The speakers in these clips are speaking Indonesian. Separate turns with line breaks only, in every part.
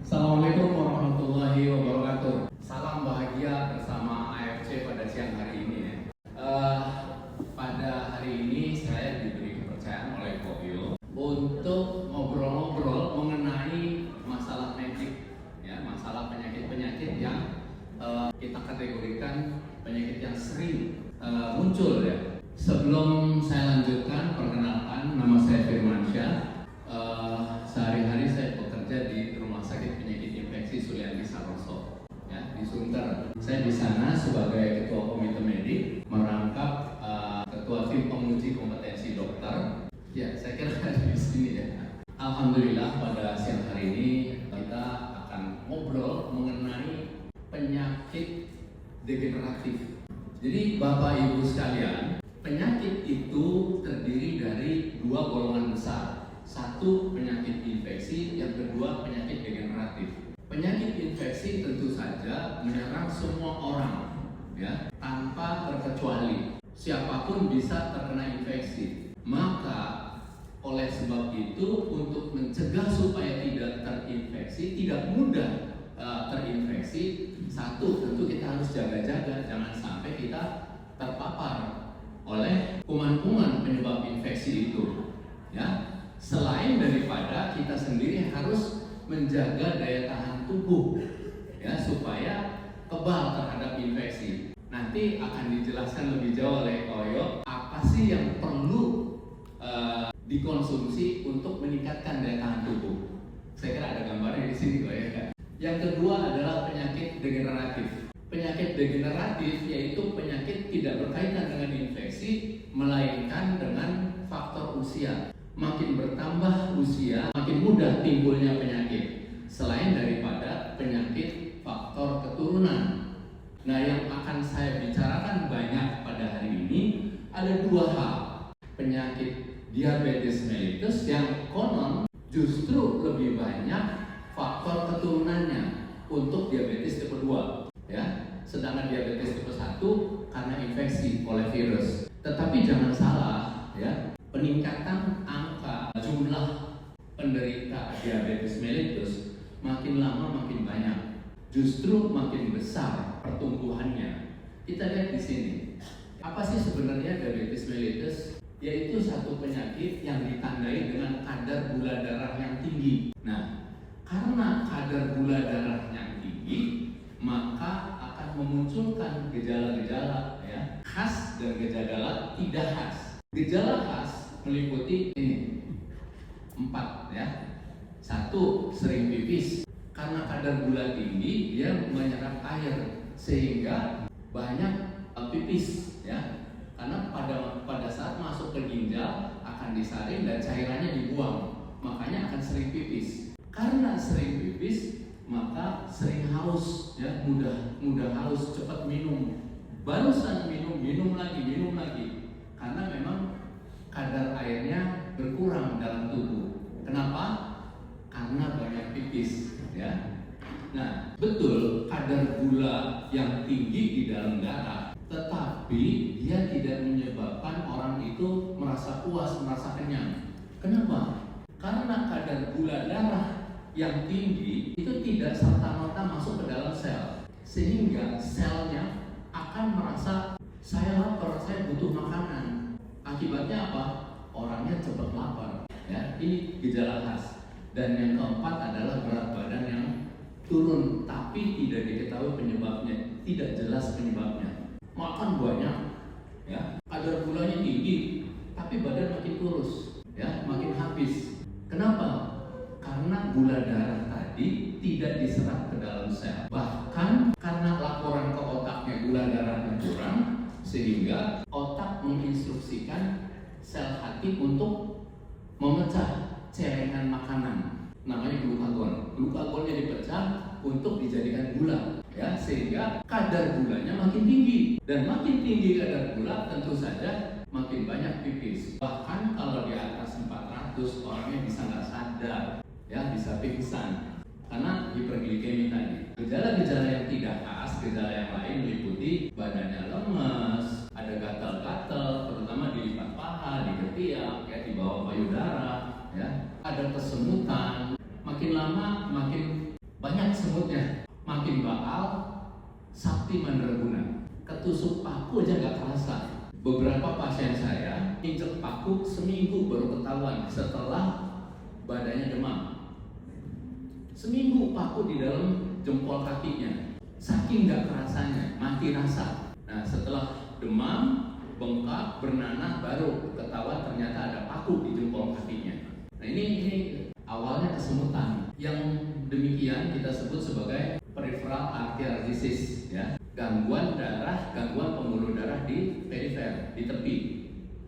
Assalamualaikum warahmatullahi wabarakatuh. Salam bahagia bersama AFC pada siang hari ini ya. Pada hari ini saya diberi kepercayaan oleh Kopio untuk ngobrol-ngobrol mengenai masalah medis, ya, masalah penyakit-penyakit yang kita kategorikan penyakit yang sering muncul ya. Sebelum saya lanjutkan, perkenalkan, nama saya Firmansyah. Sehari-hari saya bekerja di Rumah Sakit Penyakit Infeksi Sulianti Saroso, ya, di Sunter. Saya di sana sebagai Ketua Komite Medik, merangkap Ketua Tim Penguji Kompetensi Dokter. Ya, saya kira di sini ya. Alhamdulillah pada siang hari ini kita akan ngobrol mengenai penyakit degeneratif. Jadi Bapak Ibu sekalian, penyakit itu terdiri dari dua golongan besar. Satu, penyakit infeksi, yang kedua penyakit degeneratif. Penyakit infeksi tentu saja menyerang semua orang, ya, tanpa terkecuali. Siapapun bisa terkena infeksi. Maka oleh sebab itu, untuk mencegah supaya tidak terinfeksi, tidak mudah terinfeksi, satu, tentu kita harus jaga-jaga, jangan sampai kita terpapar oleh kuman-kuman penyebab infeksi itu, ya. Selain daripada kita sendiri harus menjaga daya tahan tubuh, ya, supaya kebal terhadap infeksi. Nanti akan dijelaskan lebih jauh oleh Koyo apa sih yang perlu dikonsumsi untuk meningkatkan daya tahan tubuh. Saya kira ada gambarnya di sini, Koyo, ya. Yang kedua adalah penyakit degeneratif. Penyakit degeneratif yaitu penyakit tidak berkaitan dengan infeksi, melainkan dengan faktor usia. Makin bertambah usia, makin mudah timbulnya penyakit. Selain daripada penyakit faktor keturunan. Nah, yang akan saya bicarakan banyak pada hari ini ada dua hal. Penyakit diabetes mellitus yang konon justru lebih banyak faktor keturunannya untuk diabetes tipe 2, ya. Sedangkan diabetes tipe 1 karena infeksi oleh virus. Tetapi jangan salah, ya. Peningkatan angka jumlah penderita diabetes mellitus makin lama makin banyak, justru makin besar pertumbuhannya. Kita lihat di sini, apa sih sebenarnya diabetes mellitus? Yaitu satu penyakit yang ditandai dengan kadar gula darah yang tinggi. Nah, karena kadar gula darah yang tinggi, maka akan memunculkan gejala-gejala, ya, khas dan gejala tidak khas. Gejala khas meliputi ini 4, ya. 1, sering pipis. Karena kadar gula tinggi, dia menyerap air sehingga banyak pipis, ya. Karena pada saat masuk ke ginjal akan disaring dan cairannya dibuang, makanya akan sering pipis. Karena sering pipis, maka sering haus, ya, mudah haus, cepat minum. Barusan minum lagi. Karena memang kadar airnya berkurang dalam tubuh. Kenapa? Karena banyak pipis, ya. Nah, betul kadar gula yang tinggi di dalam darah, tetapi dia tidak menyebabkan orang itu merasa puas, merasa kenyang. Kenapa? Karena kadar gula darah yang tinggi itu tidak serta-merta masuk ke dalam sel, sehingga selnya akan merasa saya lapar, saya butuh makanan. Akibatnya apa? Orangnya cepat lapar, ya. Ini gejala khas. Dan yang keempat adalah berat badan yang turun, tapi tidak diketahui penyebabnya, tidak jelas penyebabnya. Makan banyak, ya, kadar gulanya tinggi, tapi badan makin kurus, ya, makin habis. Kenapa? Karena gula darah tadi tidak diserap ke dalam sel. Bahkan karena laporan ke otaknya gula darahnya kurang, sehingga otak menginstruksikan sel hati untuk memecah celengan makanan, namanya glukagon. Glukagonnya dipecah untuk dijadikan gula, ya, sehingga kadar gulanya makin tinggi. Dan makin tinggi kadar gula, tentu saja makin banyak pipis. Bahkan kalau di atas 400 orangnya bisa nggak sadar, ya, bisa pingsan karena hiperglikemi tadi. Gejala-gejala yang tidak khas, gejala yang lain meliputi badannya lemes, ada gatal-gatal, terutama di lipat paha, di ketiak, ya, di bawah payudara, ya, ada kesemutan. Makin lama makin banyak semutnya, makin bakal, sakti mandraguna. Ketusuk paku aja nggak kerasa. Beberapa pasien saya injek paku seminggu baru ketahuan setelah badannya demam. Seminggu paku di dalam jempol kakinya, saking nggak kerasanya, mati rasa. Nah setelah demam, bengkak, bernanah, baru ketahuan ternyata ada paku di jempol kakinya. Nah ini awalnya kesemutan. Yang demikian kita sebut sebagai peripheral arterial disease, ya, gangguan darah, gangguan pembuluh darah di perifer, di tepi,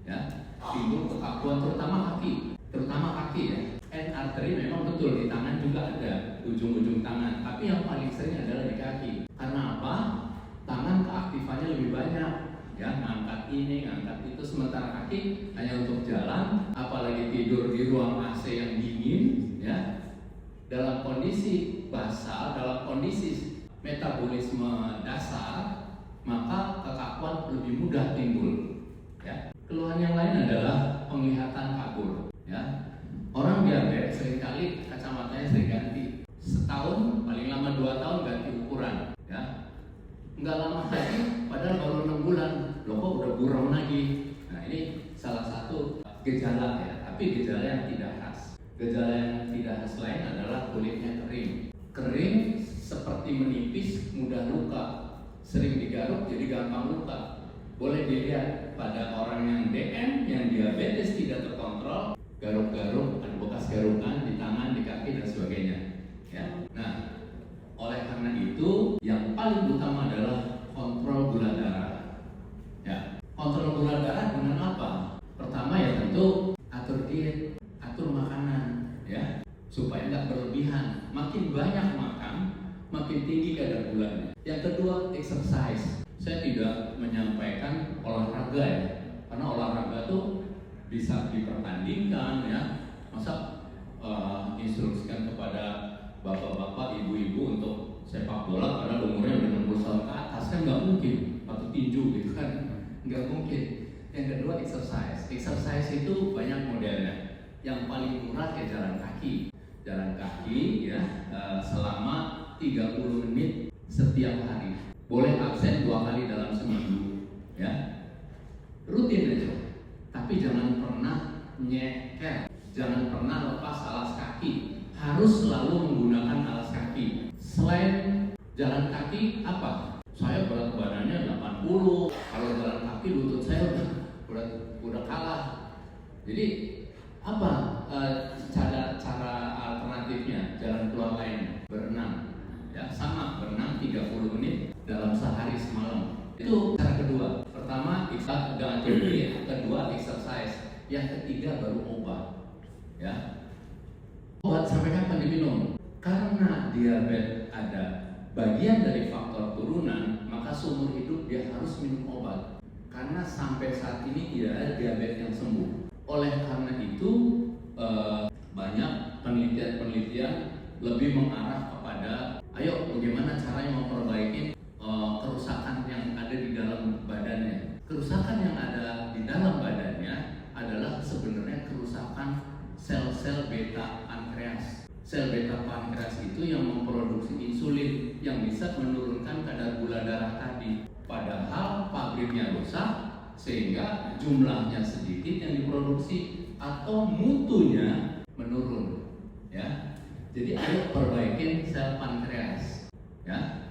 ya, timbul kekakuan terutama kaki, ya. End artery memang betul di tangan juga ada, ujung-ujung tangan, tapi yang paling sering adalah di kaki. Karena apa? Tangan keaktifannya lebih banyak, ya, ngangkat ini, ngangkat itu, sementara kaki hanya untuk jalan, apalagi tidur di ruang AC yang dingin, ya, dalam kondisi basal, dalam kondisi metabolisme dasar, maka kekakuan lebih mudah timbul, ya. Keluhan yang lain adalah penglihatan kabur, ya. Orang diabetes seringkali kacamatanya sering ganti, setahun paling lama 2 tahun ganti ukuran, ya. Nggak lama lagi, padahal baru 6 bulan, loh kok udah buram lagi. Nah ini salah satu gejala, ya, tapi gejala yang tidak khas. Gejala yang tidak khas lain adalah kulitnya kering seperti menipis, mudah luka, sering digaruk jadi gampang luka. Boleh dilihat pada orang yang DM, yang diabetes tidak terkontrol, garuk-garuk, ada bekas garukan di tangan, di kaki dan sebagainya, ya. Nah, oleh karena itu yang paling utama adalah kontrol gula darah, ya. Kontrol gula darah dengan apa? Pertama ya tentu atur diet, atur makanan, ya, supaya nggak berlebihan. Makin banyak makan, makin tinggi kadar gulanya. Yang kedua, exercise. Saya tidak menyampaikan olahraga, ya, karena olahraga tuh bisa dipertandingkan, ya. Masa instruksikan kepada bapak-bapak, ibu-ibu untuk sepak bola padahal umurnya udah 60 tahun ke atas, kan nggak mungkin, atau tinju gitu kan, nggak mungkin. Yang kedua, exercise. Exercise itu banyak modelnya. Yang paling murah ya jalan kaki, ya, selama 30 menit setiap hari. Boleh absen 2 kali dalam seminggu, ya. Rutin aja. Tapi jangan pernah nyeker, jangan pernah lepas alas kaki. Harus selalu menggunakan alas kaki. Selain jalan kaki, apa? Saya berat badannya 80. Kalau jalan kaki lutut saya udah kalah. Jadi apa cara alternatifnya? Jalan keluar lainnya, berenang. Ya, sama, berenang 30 menit dalam sehari semalam. Itu cara kedua. Pertama, kita dengan teori, kedua exercise, yang ketiga baru obat, ya. Obat sampai kapan diminum? Karena diabetes ada bagian dari faktor turunan, maka seumur hidup dia harus minum obat. Karena sampai saat ini tidak ada diabetes yang sembuh. Oleh karena itu, banyak penelitian lebih mengarah kepada, ayo bagaimana caranya memperbaiki kerusakan yang ada di dalam badannya. Kerusakan yang ada di dalam badannya adalah sebenarnya kerusakan sel-sel beta pankreas. Sel beta pankreas itu yang memproduksi insulin yang bisa menurunkan kadar gula darah tadi. Padahal pabriknya rusak sehingga jumlahnya sedikit yang diproduksi atau mutunya menurun, ya. Jadi ayo perbaikin sel pankreas, ya.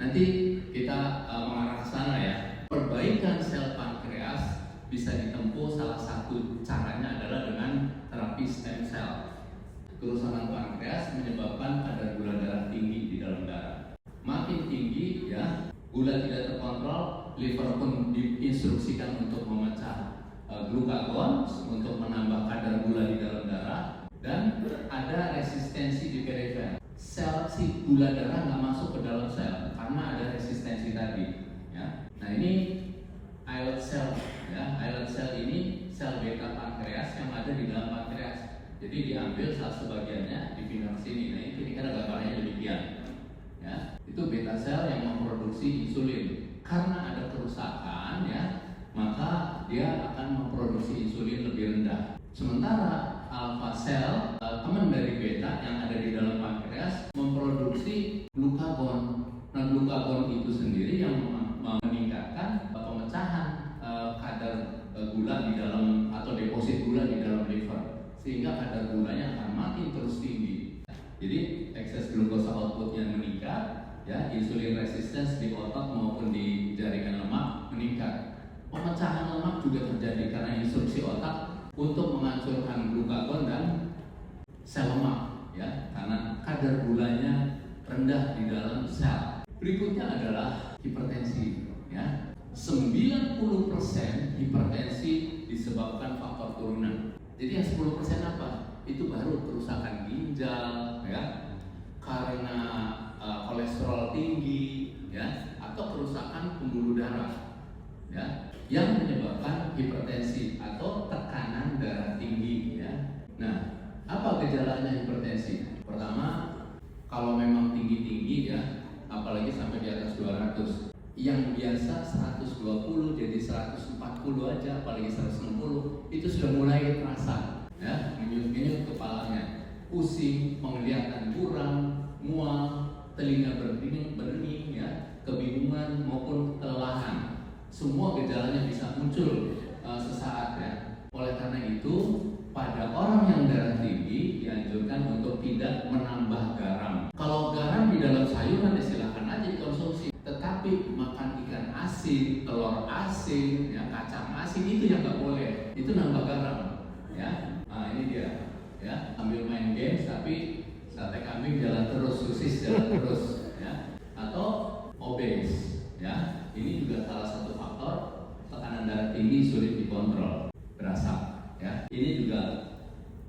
Nanti kita mengarah ke sana, ya. Perbaikan sel pankreas bisa ditempuh, salah satu caranya adalah dengan terapi stem cell. Kerusakan pankreas menyebabkan kadar gula darah tinggi di dalam darah. Makin tinggi, ya, gula tidak terkontrol, liver pun diinstruksikan untuk memecah glukagon untuk menambah kadar gula di dalam darah, dan ada resistensi di perifer. Sel si gula darah nggak masuk ke dalam sel karena ada resistensi tadi, ya. Nah ini islet cell, ya. Islet cell ini sel beta pankreas yang ada di dalam pankreas. Jadi diambil salah sebagiannya dipindah ke sini. Nah ini kan gambarnya demikian, ya. Itu beta sel yang memproduksi insulin. Karena ada kerusakan, ya, maka dia akan memproduksi insulin lebih rendah. Sementara alpha cell, teman dari beta yang ada di dalam pankreas, memproduksi produksi glukagon. Nah, glukagon itu sendiri yang meningkatkan pemecahan kadar gula di dalam atau deposit gula di dalam liver, sehingga kadar gulanya akan makin terus tinggi. Jadi ekses glukosa outputnya meningkat, ya, insulin resistance di otot maupun di jaringan lemak meningkat. Pemecahan lemak juga terjadi karena instruksi otak untuk menghancurkan glukagon dan sel lemak, ya, karena kadar gulanya rendah di dalam sel. Berikutnya adalah hipertensi, ya. 90% hipertensi disebabkan faktor turunan. Jadi yang 10% apa? Itu baru kerusakan ginjal, ya, karena kolesterol tinggi, ya, atau kerusakan pembuluh darah, ya, yang menyebabkan hipertensi atau tekanan darah tinggi, ya. Nah, apa gejalanya hipertensi? Pertama, kalau memang tinggi-tinggi, ya, apalagi sampai di atas 200, yang biasa 120 jadi 140 aja, apalagi 160, itu sudah mulai terasa, ya, menyut-nyut kepalanya, pusing, penglihatan kurang, mual, telinga berdenging, ya, kebingungan maupun kelelahan. Semua gejalanya bisa muncul sesaat, ya. Oleh karena itu, pada orang yang darah tinggi dianjurkan untuk tidak menambah garam. Kalau garam di dalam sayuran silakan aja dikonsumsi, tetapi makan ikan asin, telur asin, ya, kacang asin itu yang nggak boleh. Itu nambah garam, ya. Nah, ini dia, ya, ambil main games tapi sate kambing jalan terus, sosis jalan terus, ya, atau obes, ya. Ini juga salah satu faktor tekanan darah tinggi sulit dikontrol, berasap, ya. Ini juga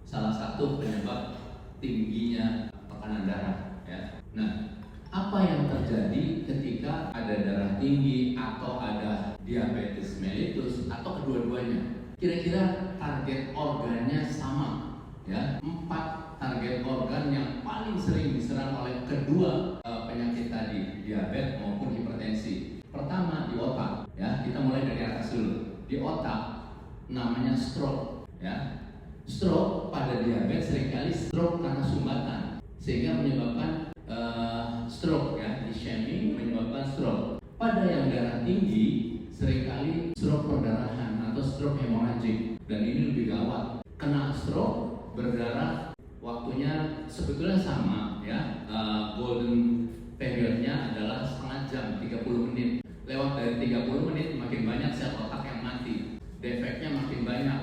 salah satu penyebab tingginya tekanan darah, ya. Nah, apa yang terjadi ketika ada darah tinggi atau ada diabetes mellitus atau kedua-duanya? Kira-kira target organnya sama, ya. 4 target organ yang paling sering diserang oleh kedua penyakit tadi, diabetes maupun hipertensi. Pertama di otak, ya. Kita mulai dari atas dulu. Di otak namanya stroke, ya. Stroke pada diabetes seringkali stroke karena sumbatan, sehingga menyebabkan stroke, ya, ischemic menyebabkan stroke. Pada yang darah tinggi seringkali stroke perdarahan atau stroke hemorrhagic, dan ini lebih gawat. Kena stroke berdarah waktunya sebetulnya sama, ya. Golden periodnya adalah setengah jam, 30 menit. Lewat dari 30 menit makin banyak sel otak yang mati, defeknya makin banyak,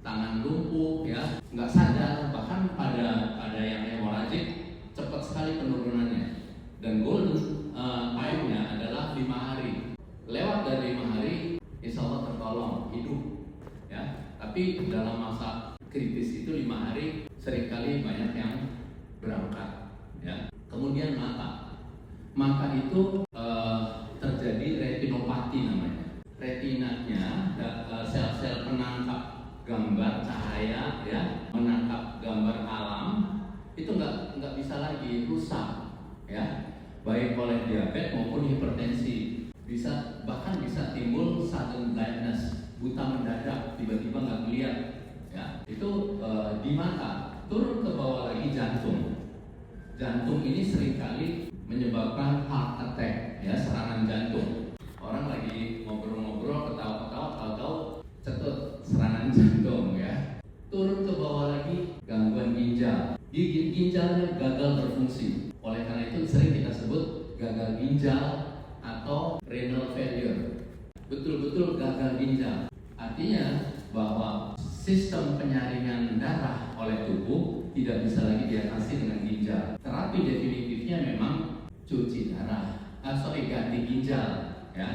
tangan lumpuh, ya, nggak sadar. Bahkan pada yang hemorrhagic cepat sekali penurunannya, dan golden time-nya adalah 5 hari. Lewat dari 5 hari insya Allah tertolong hidup, ya. Tapi dalam masa kritis itu 5 hari seringkali banyak yang berangkat, ya. Kemudian mata itu terjadi retinopati namanya. Retinanya sel-sel penangkap gambar cahaya, ya, menangkap gambar alam itu nggak bisa lagi, rusak, ya, baik oleh diabetes maupun hipertensi. Bahkan bisa timbul sudden blindness, buta mendadak, tiba-tiba nggak melihat, ya. Itu di mata. Turun ke bawah lagi jantung. Jantung ini seringkali menyebabkan heart attack, ya, serangan jantung. Orang lagi ngobrol-ngobrol, ketawa-ketawa, tahu-tahu cetut serangan jantung, ya. Turun ke bawah lagi gangguan ginjal. Ginjalnya gagal berfungsi. Oleh karena itu sering kita sebut gagal ginjal atau renal failure. Betul-betul gagal ginjal. Artinya bahwa sistem penyaringan darah oleh tubuh tidak bisa lagi diatasi dengan ginjal. Terapi definitifnya memang cuci darah. Ganti ginjal, ya.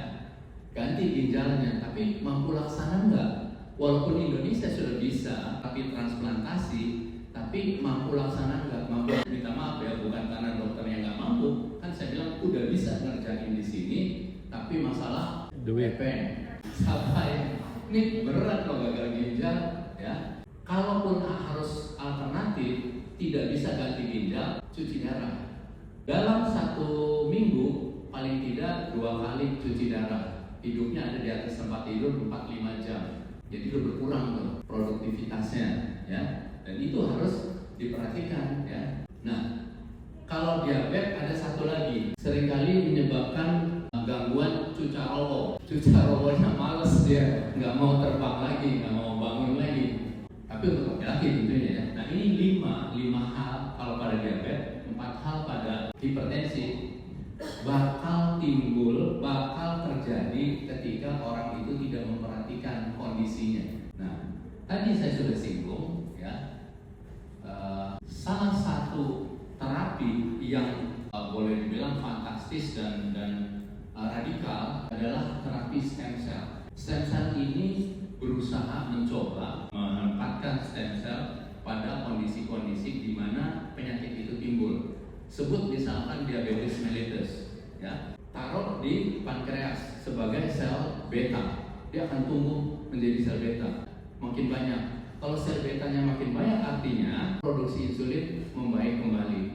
Ganti ginjalnya, tapi mampu laksana enggak? Walaupun Indonesia sudah bisa, tapi transplantasi, tapi mampu laksana enggak? Mampu, minta maaf ya, bukan karena dokternya nggak mampu. Kan saya bilang udah bisa ngerjain di sini, tapi masalah duit. Sampai ini berat kalau gagal ginjal, ya. Kalaupun harus alternatif, tidak bisa ganti ginjal, cuci darah. Dalam 1 minggu paling tidak 2 kali cuci darah. Hidupnya ada di atas tempat tidur 4-5 jam. Jadi itu berkurang tuh produktivitasnya, ya. Dan itu harus diperhatikan, ya. Nah, Kalau diabetes ada satu lagi, seringkali menyebabkan gangguan cucarowo. Cucarowonya males, dia nggak mau terbang lagi, nggak mau bangun lagi. Tapi untuk laki-laki tentunya ya. Nah ini lima hal kalau pada diabetes, 4 hal pada hipertensi bakal timbul, bakal terjadi ketika orang itu tidak memperhatikan kondisinya. Nah tadi saya sudah singgung ya, salah satu terapi yang boleh dibilang fantastis dan radikal adalah terapi stem cell. Stem cell ini berusaha mencoba menempatkan stem cell pada kondisi-kondisi di mana penyakit itu timbul. Sebut misalkan diabetes mellitus, ya, taruh di pankreas sebagai sel beta, dia akan tumbuh menjadi sel beta makin banyak. Kalau sel betanya makin banyak artinya produksi insulin membaik kembali.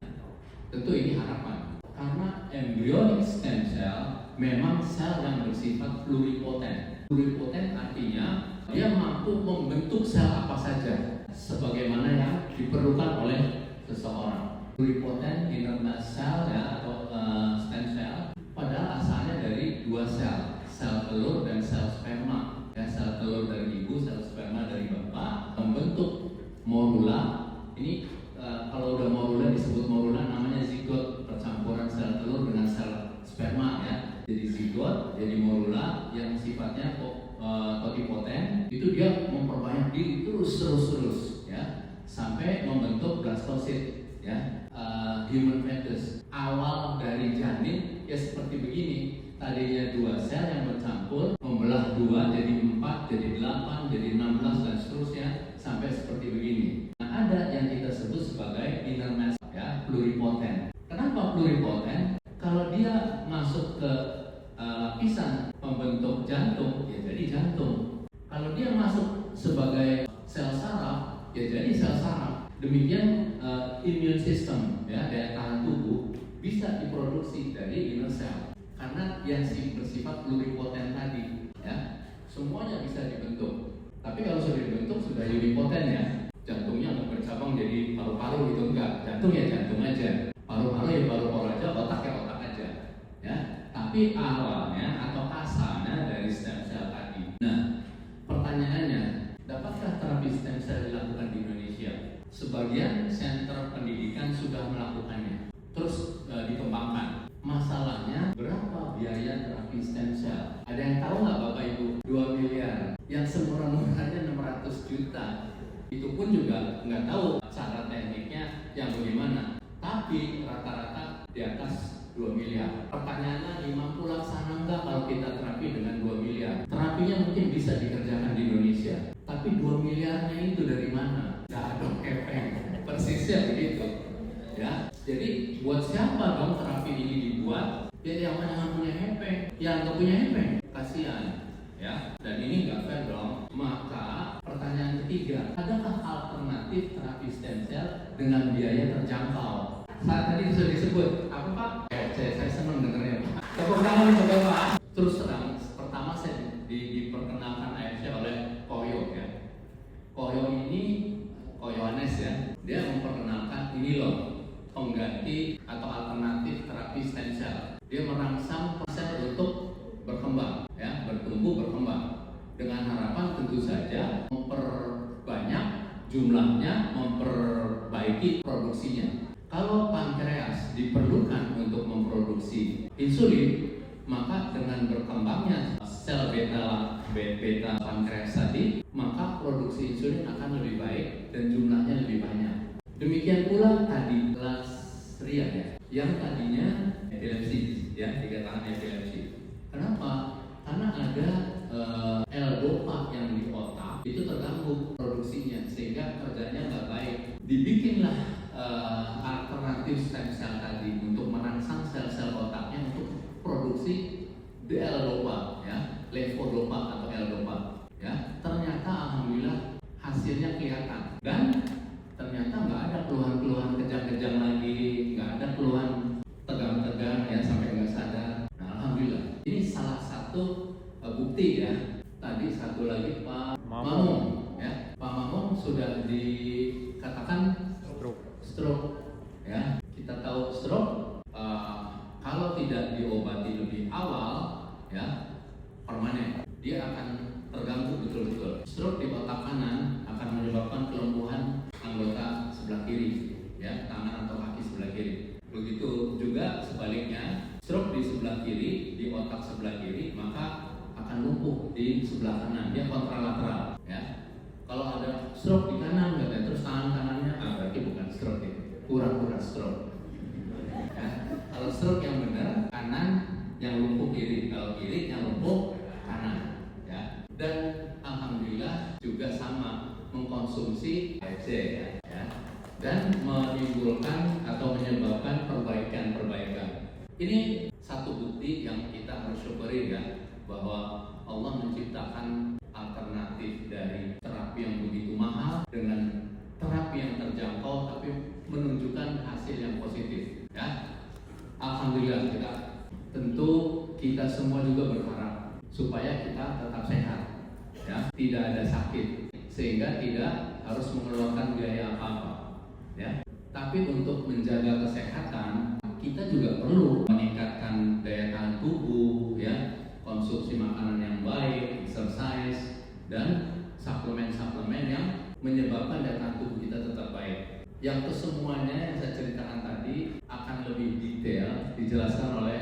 Tentu ini harapan, karena embryonic stem cell memang sel yang bersifat pluripotent. Pluripotent artinya dia mampu membentuk sel apa saja sebagaimana yang diperlukan oleh seseorang. Pluripotent inner cell ya, atau stem cell padahal asalnya dari 2 sel telur dan sel sperma. Ya, sel telur dari ibu, sel sperma dari bapak membentuk morula. Ini kalau udah morula, disebut morula, namanya zigot, percampuran sel telur dengan sel sperma ya. Jadi zigot, jadi morula yang sifatnya totipotent, itu dia memperbanyak diri terus ya sampai membentuk blastosit ya. Human fetus awal dari janin ya seperti begini. Tadinya 2 sel yang bercampur, membelah 2 jadi 4, jadi 8, jadi 16 dan seterusnya sampai seperti begini. Nah, ada yang kita sebut sebagai inner mass ya, pluripotent. Kenapa pluripotent? Kalau dia masuk ke lapisan pembentuk jantung, ya jadi jantung. Kalau dia masuk sebagai sel saraf, ya jadi sel saraf. Demikian immune system ya, daya tahan tubuh bisa diproduksi dari inner cell. Karena yang bersifat pluripotent tadi ya, semuanya bisa dibentuk. Tapi kalau sudah dibentuk sudah unipotent ya, jantungnya nggak bercabang jadi paru-paru gitu, enggak. Jantung ya jantung aja, paru-paru ya paru-paru aja, otak ya otak aja ya. Tapi awalnya atau asalnya dari stem cell tadi. Nah pertanyaannya, dapatkah terapi stem cell dilakukan di Indonesia? Sebagian sentra pendidikan sudah melakukannya, terus dikembangkan. Masalahnya berapa biaya terapi stem cell? Ada yang tahu nggak Bapak Ibu? 2 miliar. Yang semurah-murahnya 600 juta. Itu pun juga nggak tahu cara tekniknya yang bagaimana. Tapi rata-rata di atas 2 miliar. Pertanyaannya, mampu laksana nggak kalau kita terapi dengan 2 miliar? Terapinya mungkin bisa dikerjakan di Indonesia. Tapi 2 miliarnya itu dari mana? Nggak ada kepeng. Persisnya begitu. Ya, jadi buat siapa dong terapi ini dibuat? Ya yang mana nggak punya hepeng, yang nggak punya hepeng, kasihan, ya. Dan ini nggak fair dong. Maka pertanyaan ketiga, adakah alternatif terapi stem cell dengan biaya terjangkau? Saat tadi sudah disebut, apa Pak? Saya senang dengarnya Pak. Tepuk tangan untuk Bapak. Terus terang, pertama saya diperkenalkan AFC oleh Koyo ya. Koyo ini, Koyohanes ya, dia memperkenalkan ini loh, pengganti atau alternatif terapi stem cell. Dia merangsang sel untuk berkembang, ya, bertumbuh berkembang dengan harapan tentu saja memperbanyak jumlahnya, memperbaiki produksinya. Kalau pankreas diperlukan untuk memproduksi insulin, maka dengan berkembangnya sel beta pankreas tadi, maka produksi insulin akan lebih baik dan jumlahnya lebih banyak. Demikian pula tadi lasria ya, yang tadinya epilepsi ya, 3 tangan epilepsi. Kenapa? Karena ada L-dopa yang di otak itu terganggu produksinya sehingga kerjanya nggak baik. Dibikinlah alternatif stem cell tadi untuk merangsang sel-sel otaknya untuk produksi L-dopa ya, levodopa atau L-dopa ya. Ternyata alhamdulillah hasilnya kelihatan dan ternyata nggak ada keluhan-keluhan kejang-kejang lagi, nggak ada keluhan tegang-tegang ya sampai nggak sadar. Nah alhamdulillah ini salah satu bukti ya. Tadi satu lagi Pak Mamung ya, Pak Mamung sudah dikatakan stroke ya, permanen. Dia akan terganggu betul-betul. Stroke di otak kanan akan menyebabkan kelumpuhan anggota sebelah kiri, ya, tangan atau kaki sebelah kiri. Begitu juga sebaliknya, stroke di sebelah kiri, di otak sebelah kiri, maka akan lumpuh di sebelah kanan. Dia kontralateral, ya. Kalau ada stroke di kanan, terus tangan kanannya, berarti bukan stroke, pura-pura stroke. Ya. Kalau stroke yang benar, kanan yang lumpuh kiri, kalau kiri yang lumpuh kanan, ya. Dan alhamdulillah juga sama mengkonsumsi AFC, ya, dan menimbulkan atau menyebabkan perbaikan. Ini satu bukti yang kita harus syukuri, ya, bahwa Allah menciptakan alternatif dari terapi yang begitu mahal dengan terapi yang terjangkau tapi menunjukkan hasil yang positif, ya. Alhamdulillah, kita semua juga berharap supaya kita tetap sehat, ya, tidak ada sakit sehingga tidak harus mengeluarkan biaya apa-apa, ya. Tapi untuk menjaga kesehatan kita juga perlu meningkatkan daya tahan tubuh, ya, konsumsi makanan yang baik, exercise, dan suplemen-suplemen yang menyebabkan daya tahan tubuh kita tetap baik. Yang kesemuanya yang saya ceritakan tadi akan lebih detail dijelaskan oleh